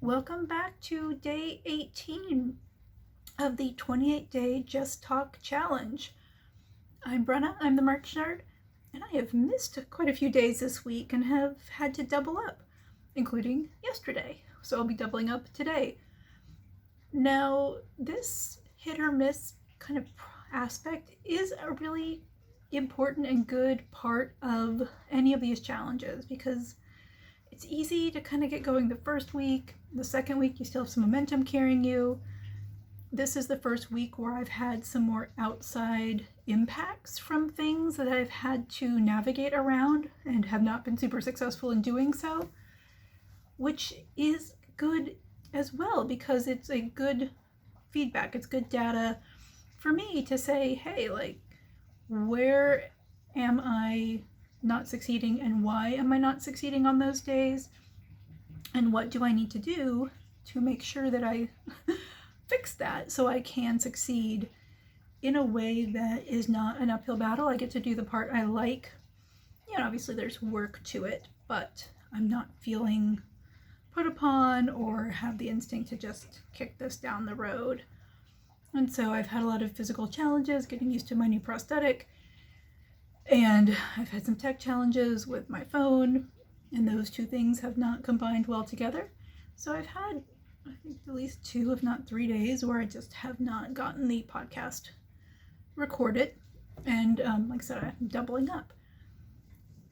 Welcome back to day 18 of the 28-day Just Talk Challenge. I'm Brenna, I'm the Merch Nerd, and I have missed quite a few days this week and have had to double up, including yesterday, so I'll be doubling up today. Now, this hit or miss kind of aspect is a really important and good part of any of these challenges because it's easy to kind of get going the first week. The second week, you still have some momentum carrying you. This is the first week where I've had some more outside impacts from things that I've had to navigate around and have not been super successful in doing so, which is good as well because it's a good feedback. It's good data for me to say, hey, like, where am I not succeeding and why am I not succeeding on those days? And what do I need to do to make sure that I fix that so I can succeed in a way that is not an uphill battle? I get to do the part I like. Obviously there's work to it, but I'm not feeling put upon or have the instinct to just kick this down the road. And so I've had a lot of physical challenges getting used to my new prosthetic. And I've had some tech challenges with my phone, and those two things have not combined well together. So I've had, I think, at least 2, if not 3 days where I just have not gotten the podcast recorded. And like I said, I'm doubling up.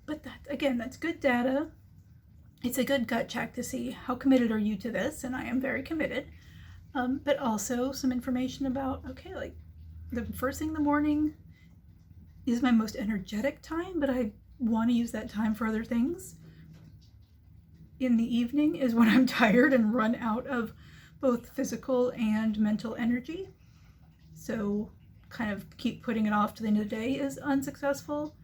But that's good data. It's a good gut check to see how committed are you to this, and I am very committed. But also some information about, okay, like the first thing in the morning is my most energetic time, but I want to use that time for other things. In the evening is when I'm tired and run out of both physical and mental energy. So kind of keep putting it off to the end of the day is unsuccessful.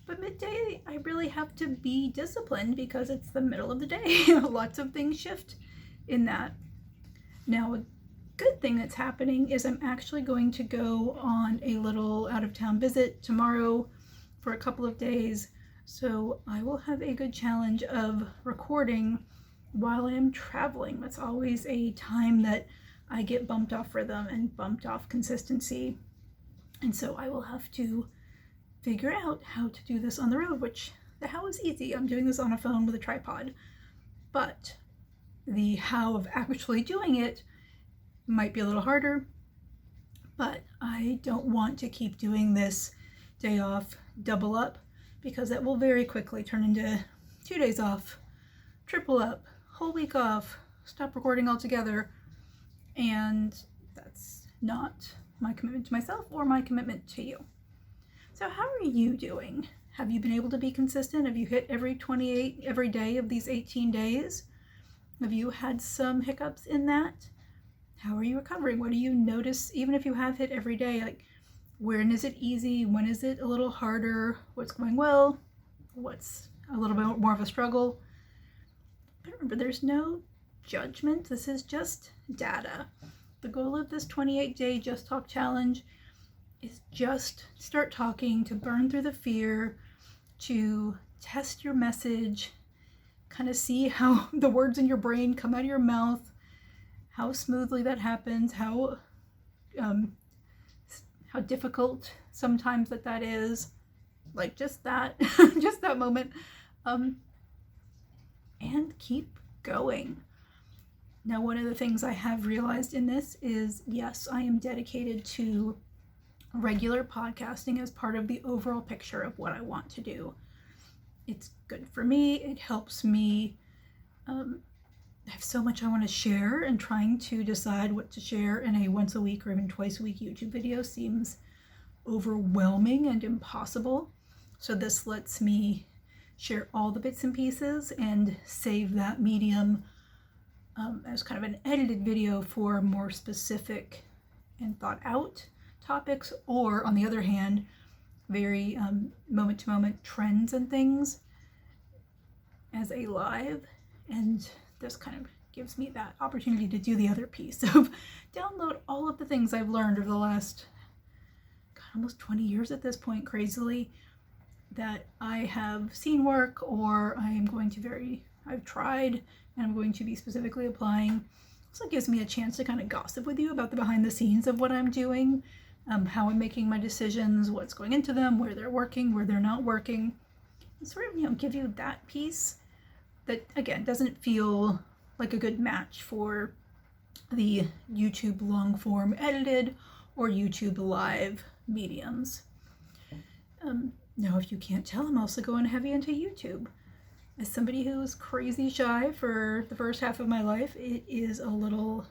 But midday, I really have to be disciplined because it's the middle of the day. Lots of things shift in that. Now, a good thing that's happening is I'm actually going to go on a little out-of-town visit tomorrow for a couple of days. So I will have a good challenge of recording while I'm traveling. That's always a time that I get bumped off rhythm and bumped off consistency. And so I will have to figure out how to do this on the road, which the how is easy. I'm doing this on a phone with a tripod. But the how of actually doing it might be a little harder. But I don't want to keep doing this day off, double up, because that will very quickly turn into 2 days off, triple up, whole week off, stop recording altogether, and that's not my commitment to myself or my commitment to you. So how are you doing? Have you been able to be consistent? Have you hit every day of these 18 days? Have you had some hiccups in that? How are you recovering? What do you notice, even if you have hit every day? Like, when is it easy? When is it a little harder? What's going well? What's a little bit more of a struggle? But remember, there's no judgment. This is just data. The goal of this 28-day Just Talk Challenge is just start talking, to burn through the fear, to test your message, kind of see how the words in your brain come out of your mouth, how smoothly that happens, how difficult sometimes that is, like just that, just that moment, and keep going. Now, one of the things I have realized in this is, yes, I am dedicated to regular podcasting as part of the overall picture of what I want to do. It's good for me. It helps me. I have so much I want to share, and trying to decide what to share in a once a week or even twice a week YouTube video seems overwhelming and impossible. So this lets me share all the bits and pieces and save that medium as kind of an edited video for more specific and thought out topics, or on the other hand, very moment to moment trends and things as a live. And this kind of gives me that opportunity to do the other piece of download all of the things I've learned over the last almost 20 years at this point, crazily, that I have seen work or I am going to I've tried and I'm going to be specifically applying. So it gives me a chance to kind of gossip with you about the behind the scenes of what I'm doing, how I'm making my decisions, what's going into them, where they're working, where they're not working. And sort of, give you that piece that, again, doesn't feel like a good match for the YouTube long form edited or YouTube live mediums. Now, if you can't tell, I'm also going heavy into YouTube. As somebody who was crazy shy for the first half of my life, it is a little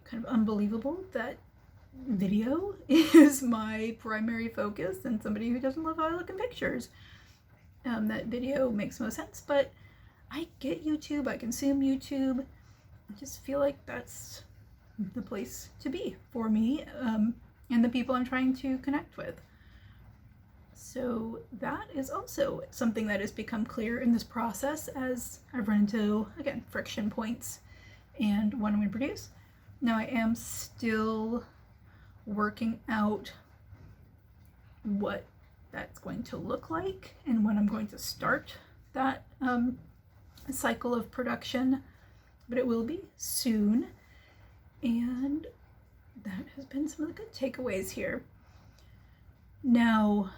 kind of unbelievable that video is my primary focus, and somebody who doesn't love how I look in pictures. That video makes no sense, but I get YouTube, I consume YouTube. I just feel like that's the place to be for me and the people I'm trying to connect with. So that is also something that has become clear in this process as I've run into, again, friction points and what I'm going to produce. Now I am still working out what that's going to look like and when I'm going to start that cycle of production, but it will be soon. And that has been some of the good takeaways here. Now,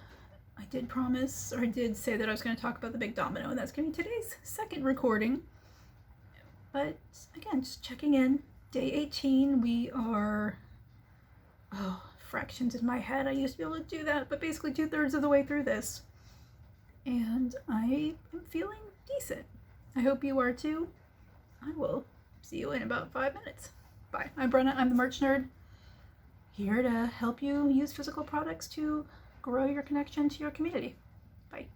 I did promise, or I did say that I was going to talk about the big domino, and that's going to be today's second recording. But again, just checking in. Day 18, we are, fractions in my head. I used to be able to do that, but basically 2/3 of the way through this. And I am feeling decent. I hope you are too. I will see you in about 5 minutes. Bye. I'm Brenna. I'm the Merch Nerd, here to help you use physical products to grow your connection to your community. Bye.